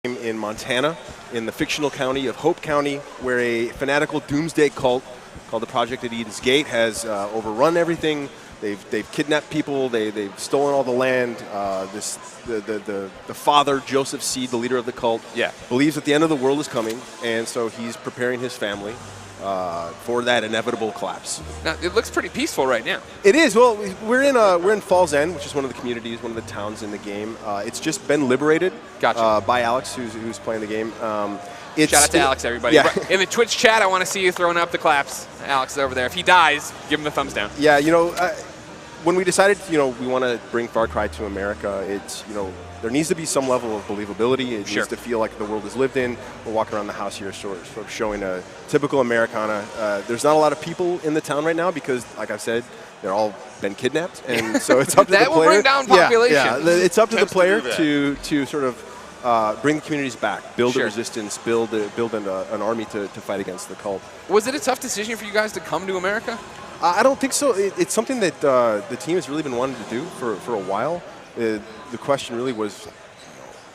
in Montana, in the fictional county of Hope County, where a fanatical doomsday cult called the Project at Eden's Gate has overrun everything. They've kidnapped people. They've stolen all the land. The father, Joseph Seed, the leader of the cult, believes that the end of the world is coming, and so he's preparing his family for that inevitable collapse. Now, it looks pretty peaceful right now. It is. Well, we're in Falls End, which is one of the communities, one of the towns in the game. It's just been liberated by Alex, who's playing the game. Shout out to Alex, everybody. Yeah. In the Twitch chat, I want to see you throwing up the claps. Alex is over there. If he dies, give him the thumbs down. Yeah, when we decided, we want to bring Far Cry to America, it's, there needs to be some level of believability. It needs to feel like the world is lived in. We're walking around the house here sort of showing a typical Americana. There's not a lot of people in the town right now because, like I said, they're all been kidnapped. And so it's up to the player. That will bring down population. Yeah, it's up to the player to sort of bring the communities back, build a resistance, build an army to fight against the cult. Was it a tough decision for you guys to come to America? I don't think so. It's something that the team has really been wanting to do for a while. The question really was,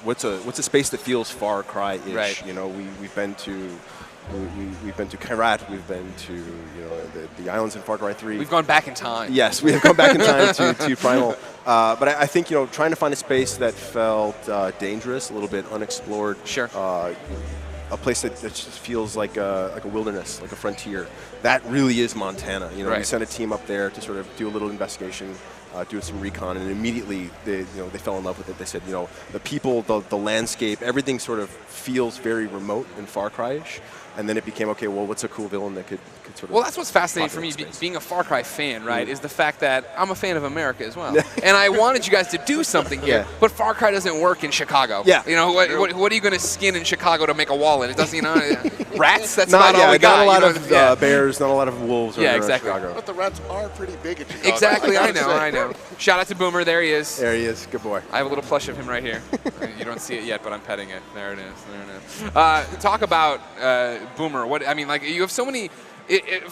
what's a space that feels Far Cry-ish? Right. We've been to Kyrat, we've been to the islands in Far Cry 3. We've gone back in time. Yes, we have gone back in time to Primal. But I think trying to find a space that felt dangerous, a little bit unexplored. Sure. A place that just feels like a wilderness, like a frontier. That really is Montana. We sent a team up there to sort of do a little investigation, do some recon, and immediately they fell in love with it. They said, the people, the landscape, everything sort of feels very remote and Far Cry-ish. And then it became, okay, well, what's a cool villain that could sort of... Well, that's what's fascinating for me, being a Far Cry fan, right, is the fact that I'm a fan of America as well. And I wanted you guys to do something here, but Far Cry doesn't work in Chicago. Yeah. What are you going to skin in Chicago to make a wall in? It doesn't, rats? That's not all we got. Not a lot of bears, not a lot of wolves around Chicago. But the rats are pretty big in Chicago. Exactly, I know. Shout out to Boomer, there he is. There he is, good boy. I have a little plush of him right here. You don't see it yet, but I'm petting it. There it is. Talk about Boomer. You have so many.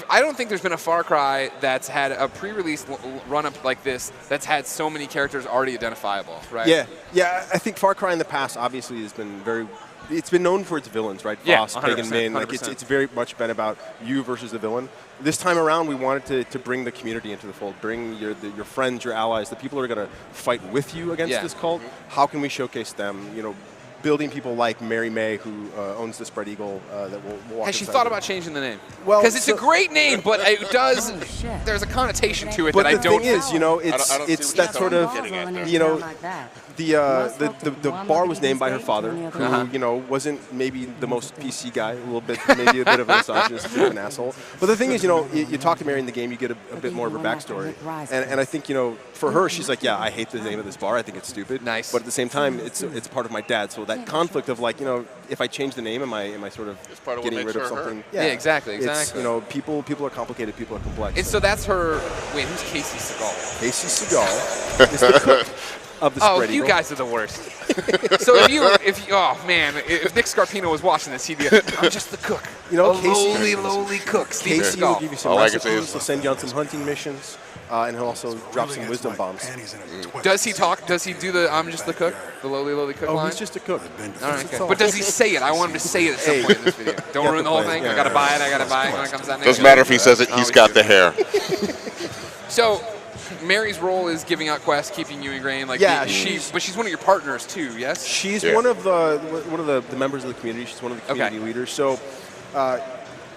I don't think there's been a Far Cry that's had a pre-release run-up like this that's had so many characters already identifiable, right? Yeah. I think Far Cry in the past obviously has been it's been known for its villains, right? Voss, Pagan Min. It's very much been about you versus the villain. This time around, we wanted to bring the community into the fold, bring your friends, your allies, the people who are going to fight with you against this cult. How can we showcase them? Building people like Mary May, who owns the Spread Eagle, that will walk. Has she thought about changing the name? Well, because it's a great name, but it does. There's a connotation to it that I don't. But the thing is, it's that sort of, the bar was named by her father, who wasn't maybe the most PC guy, maybe a bit of a misogynist, a bit of an asshole. But the thing is, you talk to Mary in the game, you get a bit more of her backstory, and I think for her, she's like, I hate the name of this bar, I think it's stupid. Nice. But at the same time, it's part of my dad, so that conflict of if I change the name, am I sort of getting rid of something? Yeah, exactly. It's, people are complicated, people are complex. And so that's her. Wait, who's Casey Segal? Casey Segal is the cook of the Spread Eagle. You guys are the worst. So if Nick Scarpino was watching this, he'd be, I'm just the cook. Casey, lowly cook. Casey will give you some recipes. He'll send you on some hunting missions. And he'll also drop some wisdom bombs. Does he talk? Does he do the I'm just the cook? The lowly cook line? He's just a cook. All right, okay. But does he say it? I want him to say it at some point in this video. Don't ruin the whole thing. I gotta buy it when it comes out next. Doesn't matter if he says it, he's got the hair. So, Mary's role is giving out quests, keeping you ingrained. But she's one of your partners too, yes? She's one of the members of the community. She's one of the community leaders. So,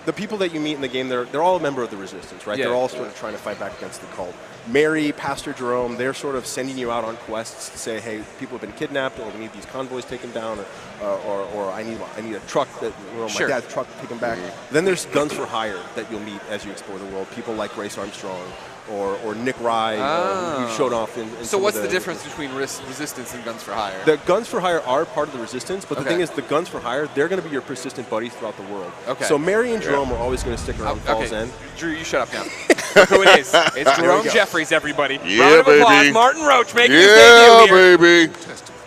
the people that you meet in the game, they're all a member of the Resistance, right? They're all sort of trying to fight back against the cult. Mary, Pastor Jerome, they're sort of sending you out on quests to say, hey, people have been kidnapped, or we need these convoys taken down, or I need a truck my dad's truck to take them back. Then there's guns for hire that you'll meet as you explore the world. People like Grace Armstrong, or Nick Rye, who showed off in So what's the difference between Resistance and Guns for Hire? The Guns for Hire are part of the Resistance, but the thing is, the Guns for Hire, they're going to be your persistent buddies throughout the world. Okay. So Mary and Jerome are always going to stick around Falls End. Drew, you shut up now. Look who it is. It's Jerome Jeffries, everybody. Yeah, Round of applause. baby. Martin Roach making his debut here. Yeah, baby. Testament,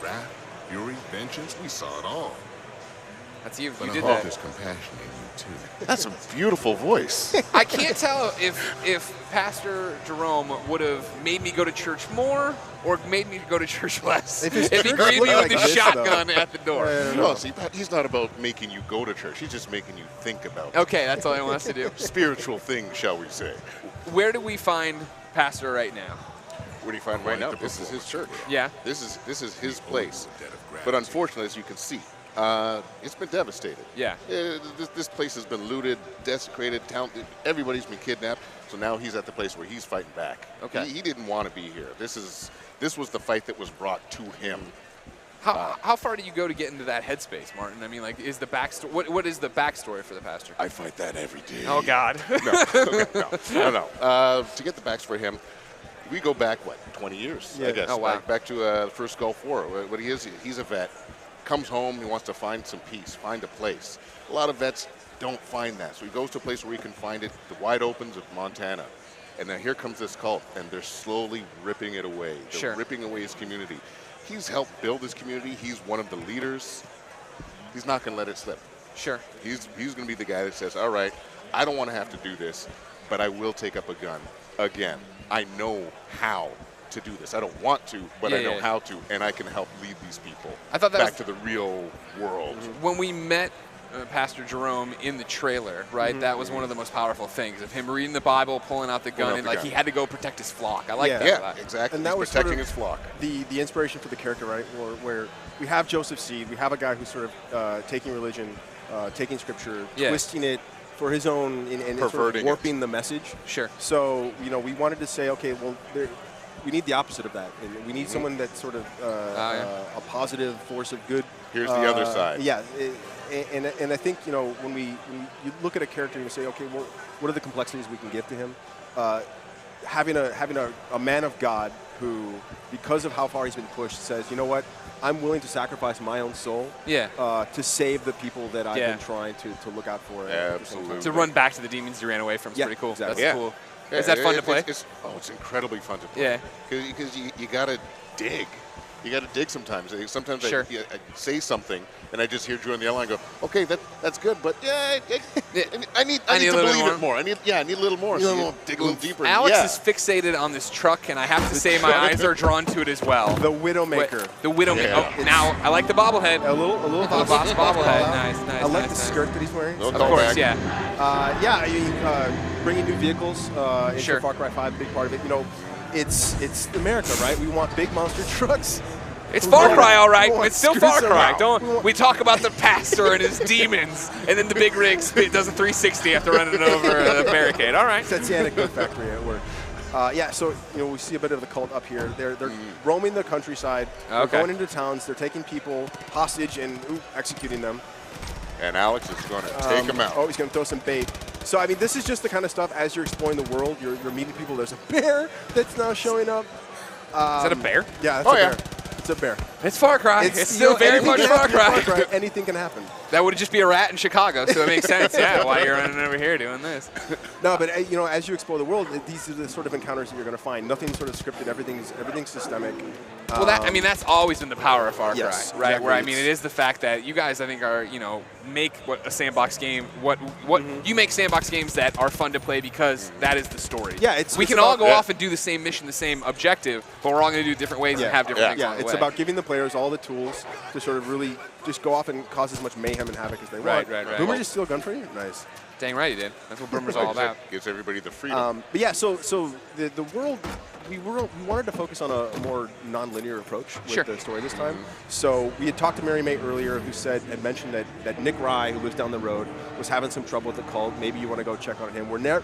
wrath, fury, vengeance, we saw it all. That's you. But You I did hope that. there's compassion in you too. That's a beautiful voice. I can't tell if Pastor Jerome would have made me go to church more or made me go to church less. If his If he church greeted me looked with like the this, shotgun at the door. No, see, he's not about making you go to church. He's just making you think about Okay, that's all he wants to do. spiritual things, shall we say. Where do we find Pastor right now? What do you find right now? This is his church. Yeah. This is his place. Debt of But gratitude. unfortunately, as you can see, it's been devastated. Yeah. This place has been looted, desecrated, everybody's been kidnapped. So now he's at the place where he's fighting back. Okay. He didn't want to be here. This was the fight that was brought to him. How far do you go to get into that headspace, Martin? I mean, like, is the backstory? What is the backstory for the pastor? I fight that every day. Oh God. No. To get the backs for him, we go back, 20 years, Yeah. I guess. Oh, wow. Back to the first Gulf War. What he is, he's a vet. Comes home, he wants to find some peace, find a place. A lot of vets don't find that. So he goes to a place where he can find it, the wide opens of Montana. And then here comes this cult, and they're slowly ripping it away. They're Sure. ripping away his community. He's helped build his community. He's one of the leaders. He's not going to let it slip. Sure. He's going to be the guy that says, all right, I don't want to have to do this, but I will take up a gun again. I know how to do this. I don't want to, but I know how to, and I can help lead these people I thought that back was- to the real world. When we met Pastor Jerome in the trailer, right? That was one of the most powerful things of him reading the Bible, pulling out the gun, out and the like gun. he had to go protect his flock. I like Yeah. that. a Yeah, lot. exactly. And that He's was protecting sort of his flock. the inspiration for the character, right? Where we have Joseph Seed, we have a guy who's sort of taking religion, taking scripture, Yeah. twisting it for his own, and sort Perverting of it. warping the message. Sure. So we wanted to say, okay, well, we need the opposite of that, and we need someone that's sort of a positive force of good. Here's the other side. Yeah, and I think when you look at a character and you say, okay, well, what are the complexities we can give to him? Having a man of God who, because of how far he's been pushed, says, you know what, I'm willing to sacrifice my own soul to save the people that I've been trying to look out for. Absolutely. To run back to the demons you ran away from is Yeah, pretty cool. exactly. That's Yeah. cool. Yeah, Is that fun to play? It's incredibly fun to play. Yeah. Because you got to dig. You got to dig sometimes. Sometimes Sure. I say something, and I just hear Drew on the other line go, okay, that's good, but I need I need to a little believe more. it more. I need a little more. So you dig a little deeper. Alex yeah. is fixated on this truck, and I have to say my eyes are drawn to it as well. The Widowmaker. The Widowmaker. Yeah. Oh, now I like the bobblehead. A little The boss bobblehead. Nice, nice. I like nice, the nice. skirt that he's wearing. No Of call course, back. yeah. Yeah, I mean, bringing new vehicles into Sure. Far Cry 5, big part of it. It's America, right? We want big monster trucks. It's Far Cry, all We right. want It's still scooters Far Cry. around. We talk about the pastor and his demons, and then the big rig does a 360 after running over a barricade. All right. Tatiana Good Factory at work. Yeah, so we see a bit of the cult up here. They're roaming the countryside. They're Okay. going into towns. They're taking people hostage and executing them. And Alex is going to take him out. Oh, he's going to throw some bait. So, I mean, this is just the kind of stuff as you're exploring the world, you're meeting people. There's a bear that's now showing up. Is that a bear? Yeah, that's Oh, a yeah. bear. It's a bear. It's Far Cry. It's still very anything much can Far happen in Cry. Anything can happen. That would just be a rat in Chicago, so it makes sense. Yeah, why you're running over here doing this. No, but as you explore the world, these are the sort of encounters that you're going to find. Nothing's sort of scripted. Everything's systemic. Well, that's always been the power of Far Cry, Yes, right? exactly. Where I mean, it is the fact that you guys, I think, are make what a sandbox game. What you make sandbox games that are fun to play because that is the story. Yeah, we it's can all about- go off and do the same mission, the same objective, but we're all going to do it different ways and have different things Yeah, along the it's way. about giving the players all the tools to sort of really just go off and cause as much mayhem and havoc as they want. Right. Boomer just steal a gun for you? Nice. Dang right you did. That's what Boomer's all about. Gives everybody the freedom. But yeah, so the world, we wanted to focus on a more non-linear approach with Sure. the story this time. So we had talked to Mary May earlier, who had mentioned that Nick Rye, who lives down the road, was having some trouble with the cult. Maybe you want to go check on him. We're not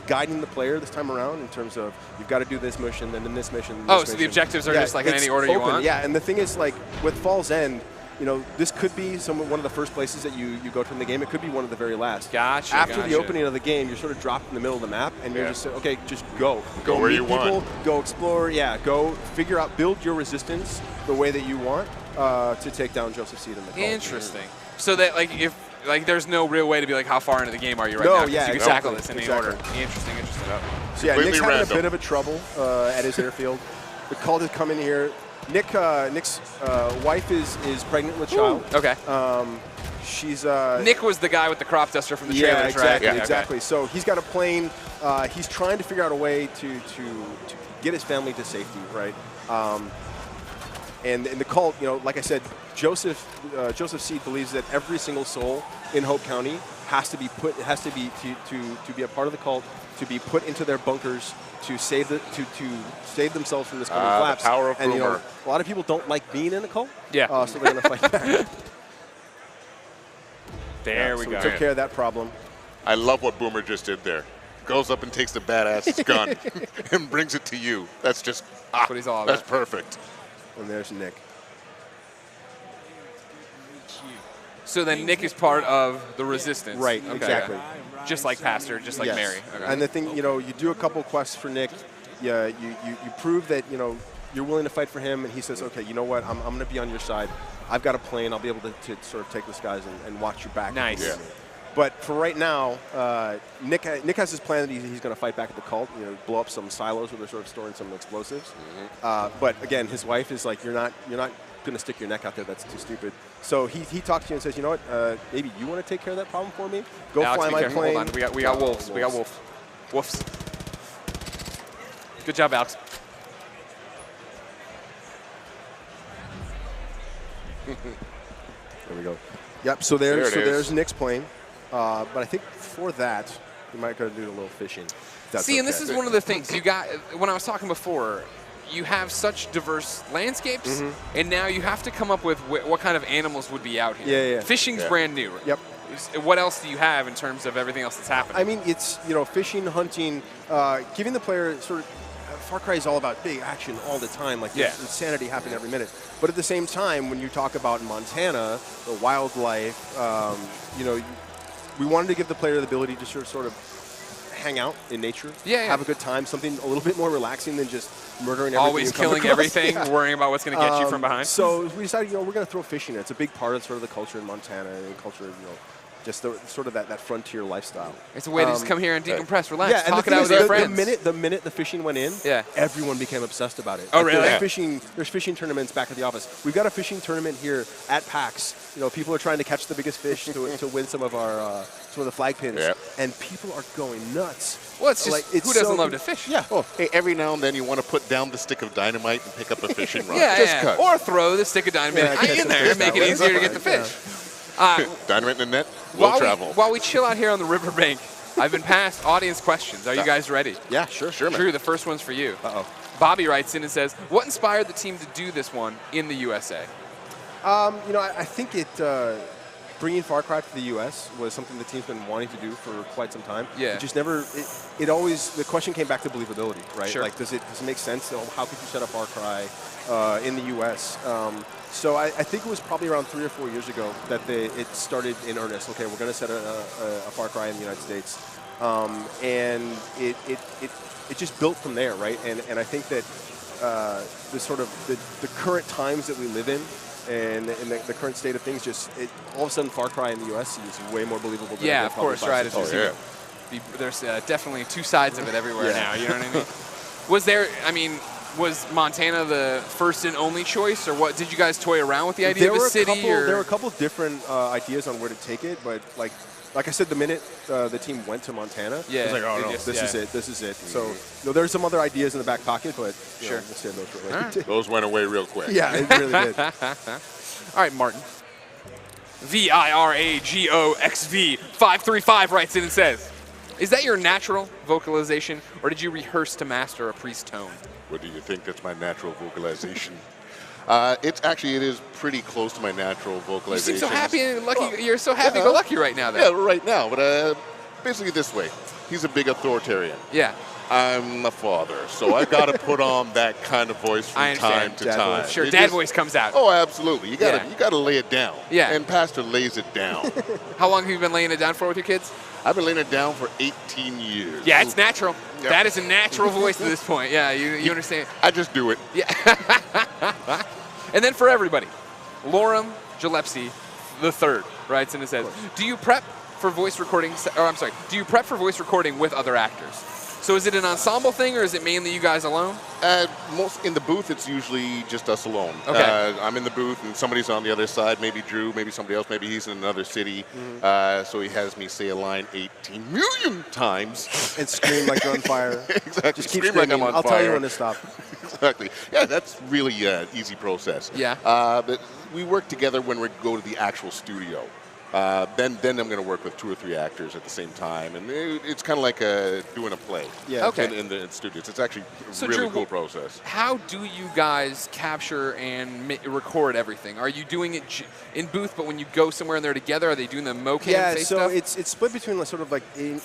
guiding the player this time around in terms of you've got to do this mission, then this mission. Oh, this so the mission. objectives are just like in it's any order you open. want? Yeah, and the thing is, like with Fall's End, this could be one of the first places that you go to in the game. It could be one of the very last. Gotcha, After gotcha. the opening of the game, you're sort of dropped in the middle of the map, and you're just okay, just go. Go where meet you people, want. Go explore. Yeah, go figure out, build your resistance the way that you want to take down Joseph Seed and the cult. Interesting. So that if there's no real way to be like how far into the game are you right No, now? 'Cause yeah, you can exactly, tackle this in any exactly. order. Interesting. So yeah, Completely Nick's having a random. bit of a trouble at his airfield. The cult has come in here. Nick's wife is pregnant with a child. Okay. She's Nick was the guy with the crop duster from the yeah, trailers, exactly, right? exactly. So he's got a plane. He's trying to figure out a way to get his family to safety, right? And in the cult, like I said, Joseph Seed believes that every single soul in Hope County has to be to be a part of the cult, to be put into their bunkers to save themselves from this coming collapse. The power of and rumor. A lot of people don't like being in a cult. Yeah. So they're going to fight back. There we so go. We took care of that problem. I love what Boomer just did there. Goes up and takes the badass's gun and brings it to you. That's just That's what he's all that's about. perfect. And there's Nick. So then Nick is part of the resistance. Right, Okay. exactly. Just like Pastor, just like Yes. Mary. Okay. And the thing, you do a couple quests for Nick. Yeah, you prove that you're willing to fight for him, and he says, okay, you know what? I'm going to be on your side. I've got a plane. I'll be able to sort of take this guys and watch your back. Nice. Yeah. But for right now, Nick has his plan that he's going to fight back at the cult. Blow up some silos where they're sort of storing some explosives. But again, his wife is like, you're not going to stick your neck out there. That's too stupid. So he talks to you and says, you know what? Maybe you want to take care of that problem for me. Go Alex, fly be my careful. plane. Hold on. We got wolves. We got wolves. Good job, Alex. There we go. Yep. So there's Nick's plane. But I think for that, we might go do a little fishing. if that's See, and okay. this is one of the things you got when I was talking before. You have such diverse landscapes, and now you have to come up with what kind of animals would be out here. Yeah. Fishing's brand new. Yep. What else do you have in terms of everything else that's happening? I mean, it's fishing, hunting, giving the player sort of. Far Cry is all about big action all the time, like there's insanity happening every minute. But at the same time, when you talk about Montana, the wildlife, we wanted to give the player the ability to sort of hang out in nature, have a good time, something a little bit more relaxing than just murdering everything. Always killing everything, worrying about what's going to get you from behind. So we decided, we're going to throw fishing in. It's a big part of sort of the culture in Montana and culture, just sort of that frontier lifestyle. It's a way to just come here and decompress, relax, talk it out with your your friends. The minute the fishing went in, everyone became obsessed about it. Oh, really? There's fishing tournaments back at the office. We've got a fishing tournament here at PAX. People are trying to catch the biggest fish to win some of the flag pins, and people are going nuts. Well, it's just who doesn't love to fish? Yeah. Oh, hey, every now and then you want to put down the stick of dynamite and pick up a fishing rod. Yeah, Cut. or throw the stick of dynamite in there and make it easier to get the fish. Dynamite in the net will travel. While we chill out here on the riverbank, I've been passed audience questions. Are you guys ready? Yeah, sure, man. Drew, the first one's for you. Uh-oh. Bobby writes in and says, what inspired the team to do this one in the USA? I think bringing Far Cry to the U.S. was something the team's been wanting to do for quite some time. Yeah. It just never. It always. The question came back to believability, right? Sure. Like, does it make sense? How could you set up Far Cry in the U.S.? So I think it was probably around 3 or 4 years ago that it started in earnest. Okay, we're going to set a Far Cry in the United States, and it just built from there, right? And I think that the current times that we live in. And the current state of things, all of a sudden, Far Cry in the U.S. seems way more believable than it did of course, probably right. 5, 6 years ago. There's definitely two sides of it everywhere now. You know what I mean? Was Montana the first and only choice, or what? Did you guys toy around with the idea of a city? There were a couple different ideas on where to take it, but like I said, the minute the team went to Montana, it was like, oh no, this is it. So there's some other ideas in the back pocket, but we'll save those for later. Those went away real quick. Yeah, it really did. All right, Martin. VIRAGOXV 535 writes in and says, is that your natural vocalization, or did you rehearse to master a priest tone? What do you think? That's my natural vocalization. It is pretty close to my natural vocalization. You seem so happy and lucky. You're so happy-go-lucky right now. Yeah, right now. But basically this way. He's a big authoritarian. Yeah. I'm a father, so I got to put on that kind of voice from time to time. Voice. Sure, dad voice comes out. Oh, absolutely. You got to lay it down. Yeah. And Pastor lays it down. How long have you been laying it down for with your kids? I've been laying it down for 18 years. Yeah, it's natural. Yep. That is a natural voice at this point. Yeah, you understand. I just do it. Yeah. And then for everybody, Lorem Gillespie III writes in and says, do you prep for voice recording with other actors? So is it an ensemble thing, or is it mainly you guys alone? Most in the booth, it's usually just us alone. Okay. I'm in the booth, and somebody's on the other side. Maybe Drew, maybe somebody else. Maybe he's in another city. So he has me say a line 18 million times and scream like you're on fire. Exactly. Just keep Scream like screaming. I'm on I'll fire. tell you when to stop. Exactly. Yeah, that's really easy process. Yeah. But we work together when we go to the actual studio. Then I'm going to work with 2 or 3 actors at the same time, and it's kind of like doing a play. Yeah. Okay. In the studios, it's actually So a really Drew, cool process. How do you guys capture and record everything? Are you doing it in booth, but when you go somewhere and they're together, are they doing the mocap so stuff? it's split between sort of like in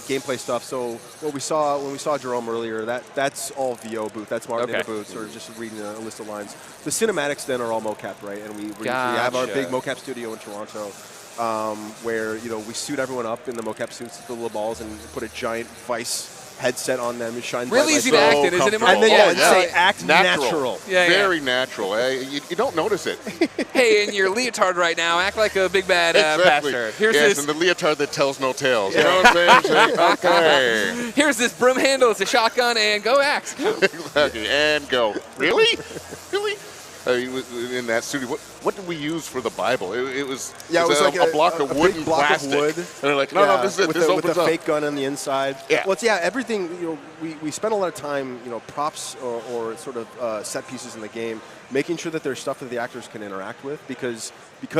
gameplay stuff. So what we saw when we saw Jerome earlier, that's all VO booth. That's Martin in the booth, sort of just reading a list of lines. The cinematics then are all mocap, right? And we have our big mocap studio in Toronto. Where we suit everyone up in the mocap suits with the little balls and put a giant Vice headset on them and shine really bright easy lights. to act in, isn't it? And then Yeah. say act natural. Yeah, Very natural. You don't notice it. Hey, in your leotard right now, act like a big bad Exactly. pastor. Here's yes, this. and the leotard that tells no tales. You know what I'm saying? Okay. Here's this broom handle. It's a shotgun, and go axe. Exactly. And go. Really? Really? In that studio, what did we use for the Bible? It was like a block of wood big and block plastic. of wood. And they're like, no, this is it. This with opens a up. fake gun on the inside. Yeah. Well, everything. We spend a lot of time, props or sort of set pieces in the game, making sure that there's stuff that the actors can interact with because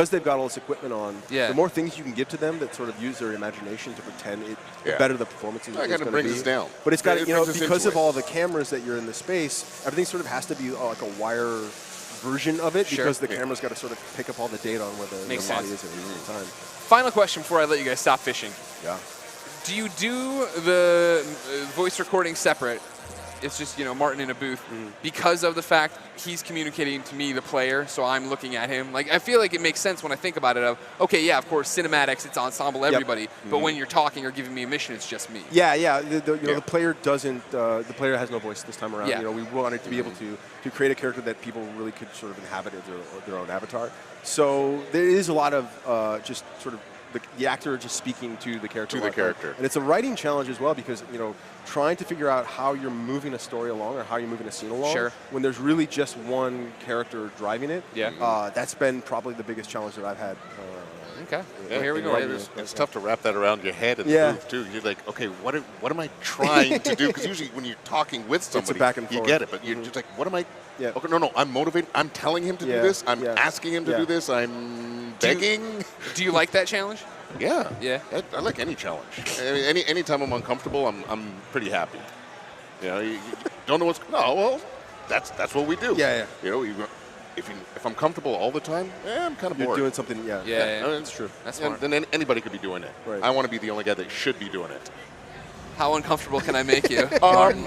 they've got all this equipment on. Yeah. The more things you can give to them that sort of use their imagination to pretend it, the better the performance is going to be. That kind of brings us down. But it's got because of it. all the cameras that you're in the space, everything sort of has to be like a wire version of it because the camera's got to sort of pick up all the data on where the body is at any time. Final question before I let you guys stop fishing. Yeah. Do you do the voice recording separate? It's just, Martin in a booth because of the fact he's communicating to me, the player, so I'm looking at him. Like, I feel like it makes sense when I think about it okay, yeah, of course, cinematics, it's ensemble, everybody, but when you're talking or giving me a mission, it's just me. Yeah. The player doesn't, the player has no voice this time around. Yeah. We wanted to be able to create a character that people really could sort of inhabit as their own avatar. So there is a lot of just sort of the actor just speaking to the character. And it's a writing challenge as well because, trying to figure out how you're moving a story along or how you're moving a scene along when there's really just one character driving it. Yeah. That's been probably the biggest challenge that I've had. Okay. Well, here we go. It's tough to wrap that around your head in the booth, too. You're like, okay, what am I trying to do? Because usually when you're talking with somebody, it's a back and forth. You get it. But you're just like, what am I? Yeah. Okay, no, I'm motivated. I'm telling him to do this. I'm asking him to do this. I'm begging. Do you like that challenge? Yeah. Yeah. I like any challenge. Anytime I'm uncomfortable, I'm pretty happy. You don't know what's. No, well, that's what we do. Yeah. If I'm comfortable all the time, I'm kind of bored. You're doing something. Yeah. That's true. That's smart. Then anybody could be doing it. Right. I want to be the only guy that should be doing it. How uncomfortable can I make you, Martin?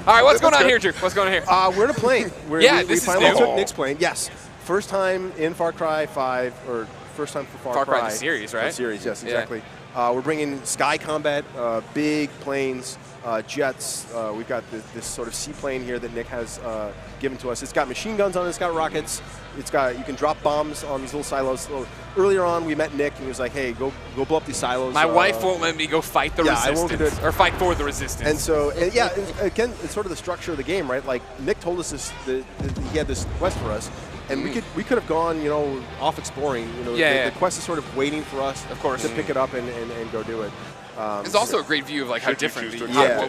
All right, what's going on here, Drew? What's going on here? We're in a plane. This we is finally new. took Nick's plane. Yes. First time in Far Cry 5, or first time for Far Cry. the series, right? The series, yes, exactly. We're bringing sky combat, big planes, jets. We've got this sort of seaplane here that Nick has given to us. It's got machine guns on it. It's got rockets. You can drop bombs on these little silos. So earlier on, we met Nick, and he was like, "Hey, go blow up these silos." My wife won't let me go fight the resistance, I won't do it. or fight for the resistance. And so, again, it's sort of the structure of the game, right? Like Nick told us he had this quest for us, and we could have gone, off exploring. The quest is sort of waiting for us, of course, to pick it up and go do it. It's also a great view of like how different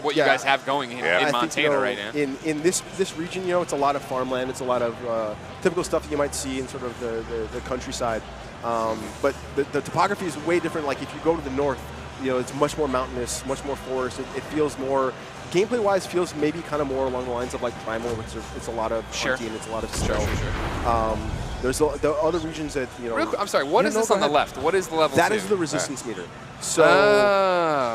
what you guys have going in Montana right now. In this region, it's a lot of farmland. It's a lot of typical stuff that you might see in sort of the countryside. But the topography is way different. Like if you go to the north, it's much more mountainous, much more forest. It feels more, gameplay-wise, feels maybe kind of more along the lines of like Primal, which it's a lot of hunting, it's a lot of stealth. There's the other regions that, Real quick, I'm sorry, what is this on the left? What is the level That 2? is the resistance meter. So,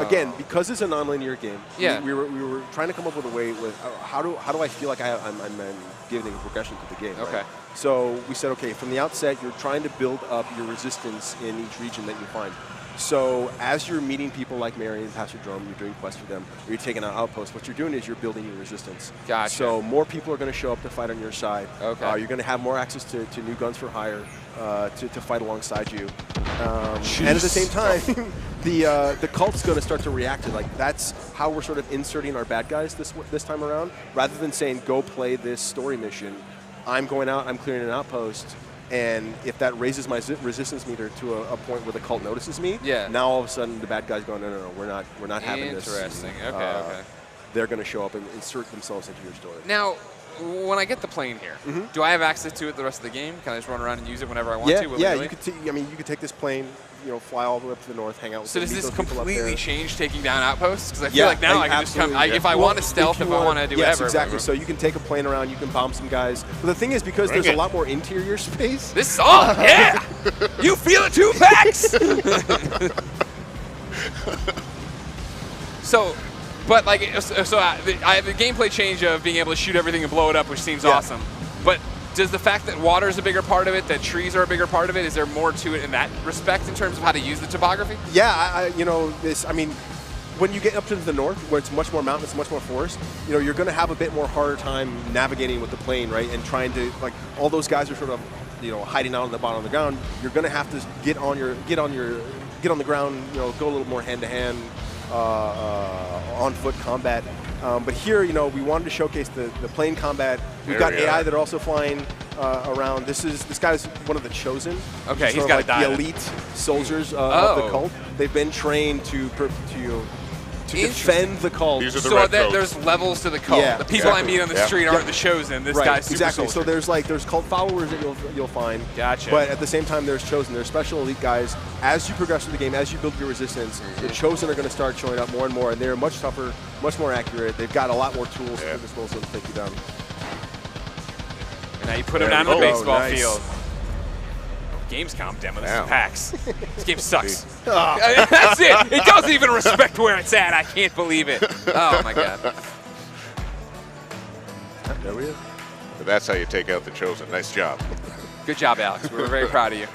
again, because it's a non-linear game, we were trying to come up with a way with how do I feel like I'm giving progression to the game. Okay. Right? So we said, okay, from the outset, you're trying to build up your resistance in each region that you find. So as you're meeting people like Mary and Pastor Jerome, you're doing quests for them, or you're taking out outposts, what you're doing is you're building your resistance. Gotcha. So more people are going to show up to fight on your side. Okay. You're going to have more access to new guns for hire to fight alongside you. And at the same time, the cult's going to start to react to, like, that's how we're sort of inserting our bad guys this time around. Rather than saying, go play this story mission, I'm going out, I'm clearing an outpost, and if that raises my resistance meter to a point where the cult notices me, now all of a sudden the bad guys go, no, we're not having this. Interesting. Okay. They're going to show up and insert themselves into your story. Now, when I get the plane here, do I have access to it the rest of the game? Can I just run around and use it whenever I want to? Yeah, you could. You could take this plane, fly all the way up to the north, hang out with. So does this completely change taking down outposts? Because I feel Yeah, like now I can just come. If I want to stealth, if I want to do whatever. Yes, exactly. So you can take a plane around, you can bomb some guys. But the thing is, because there's a lot more interior space. This song, yeah, you feel it too, PAX. So. But I have the gameplay change of being able to shoot everything and blow it up, which seems awesome. But does the fact that water is a bigger part of it, that trees are a bigger part of it, is there more to it in that respect in terms of how to use the topography? Yeah, when you get up to the north, where it's much more mountainous, much more forest, you're going to have a bit more harder time navigating with the plane, right? And trying to, all those guys are sort of, hiding out on the bottom of the ground. You're going to have to get on the ground, go a little more hand to hand. On-foot combat. But here, we wanted to showcase the plane combat. We've got AI that are also flying around. This guy's one of the chosen. Okay, he's got the elite soldiers of the cult. They've been trained to defend the cult. So there's levels to the cult. The people I meet on the street aren't the chosen. This guy's super soldier. So there's cult followers that you'll find. Gotcha. But at the same time, there's chosen. There's special elite guys. As you progress through the game, as you build your resistance, the chosen are going to start showing up more and more, and they're much tougher, much more accurate. They've got a lot more tools at disposal to take you down. And now you put them down on the baseball field. Gamescom demo. This is PAX. This game sucks. That's it. It doesn't even respect where it's at. I can't believe it. Oh my god. There we go. That's how you take out the chosen. Nice job. Good job, Alex. We're very proud of you.